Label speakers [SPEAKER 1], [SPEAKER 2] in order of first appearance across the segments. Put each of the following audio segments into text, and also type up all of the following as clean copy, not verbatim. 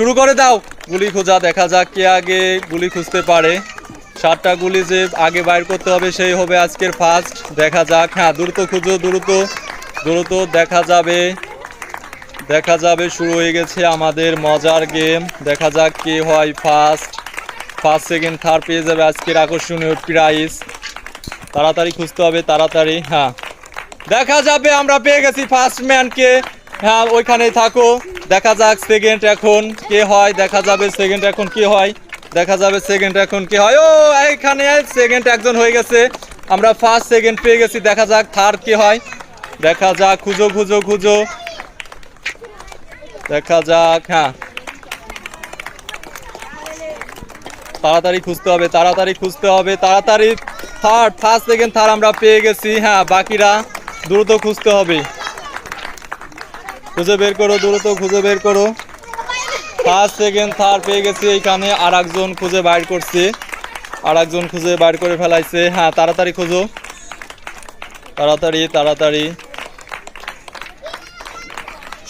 [SPEAKER 1] শুরু করে দাও। গুলি খোঁজা, দেখা যাক কে আগে গুলি খুঁজতে পারে। 7টা গুলি যে আগে বাইর করতে হবে সেই হবে আজকের ফার্স্ট। দেখা যাক। হ্যাঁ, দ্রুত খুঁজো, দ্রুত দ্রুত। দেখা যাবে শুরু হয়ে গেছে আমাদের মজার গেম। দেখা যাক কে হয় ফার্স্ট। ফার্স্ট, সেকেন্ড, থার্ড পেয়ে যাবে আজকের আকর্ষণীয় প্রাইজ। তাড়াতাড়ি খুঁজতে হবে, তাড়াতাড়ি। হ্যাঁ, দেখা যাবে আমরা পেয়ে গেছি ফার্স্ট ম্যানকে। হ্যাঁ, ওইখানেই থাকো। দেখা যাক সেকেন্ড এখন কে হয়। দেখা যাবে সেকেন্ড এখন কে হয়। দেখা যাবে সেকেন্ড এখন কে হয়। ও, এইখানে সেকেন্ড একজন হয়ে গেছে। আমরা ফার্স্ট সেকেন্ড পেয়ে গেছি। দেখা যাক থার্ড কে হয়। দেখা যাক, খুঁজো খুঁজো খুঁজো। দেখা যাক। হ্যাঁ, তাড়াতাড়ি খুঁজতে হবে, তাড়াতাড়ি খুঁজতে হবে, তাড়াতাড়ি। থার্ড, ফার্স্ট সেকেন্ড থার্ড আমরা পেয়ে গেছি। হ্যাঁ, বাকিরা দ্রুত খুঁজতে হবে। খুঁজে বের করো, দ্রুত খুঁজে বের করো। ফার্স্ট সেকেন্ড থার্ড পেয়ে গেছি। এইখানে আর একজন খুঁজে বাইর করছে, আর একজন খুঁজে বাইর করে ফেলাইছে। হ্যাঁ, তাড়াতাড়ি খুঁজো, তাড়াতাড়ি তাড়াতাড়ি।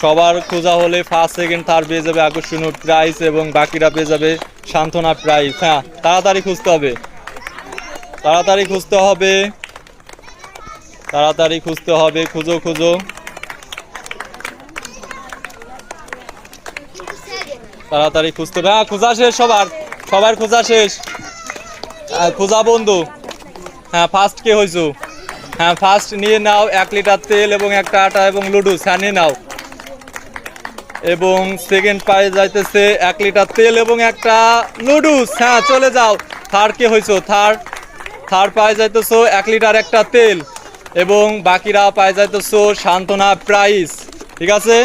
[SPEAKER 1] সবার খোঁজা হলে ফার্স্ট সেকেন্ড থার্ড পেয়ে যাবে আকর্ষণীয় প্রাইজ এবং বাকিরা পেয়ে যাবে সান্ত্বনা প্রাইজ। হ্যাঁ, তাড়াতাড়ি খুঁজতে হবে, তাড়াতাড়ি খুঁজতে হবে, তাড়াতাড়ি খুঁজতে হবে। খুঁজো খুঁজো, তাড়াতাড়ি খুঁজতে হবে। হ্যাঁ, খোঁজা শেষ সবার, সবার খোঁজা শেষ। খোঁজা বন্ধু। হ্যাঁ, ফার্স্ট কে হয়েছো? হ্যাঁ, ফার্স্ট নিয়ে নাও 1 লিটার তেল এবং একটা আটা এবং লুডুস। হ্যাঁ, নিয়ে নাও। এবং সেকেন্ড পায়ে যাইতেছে 1 লিটার তেল এবং একটা লুডুস। হ্যাঁ, চলে যাও। থার্ড কে হয়েছো? থার্ড পায়ে যাইতেছো 1 লিটার একটা তেল এবং বাকিরা পায়ে যাইতেছো সান্ত্বনা প্রাইজ। ঠিক আছে।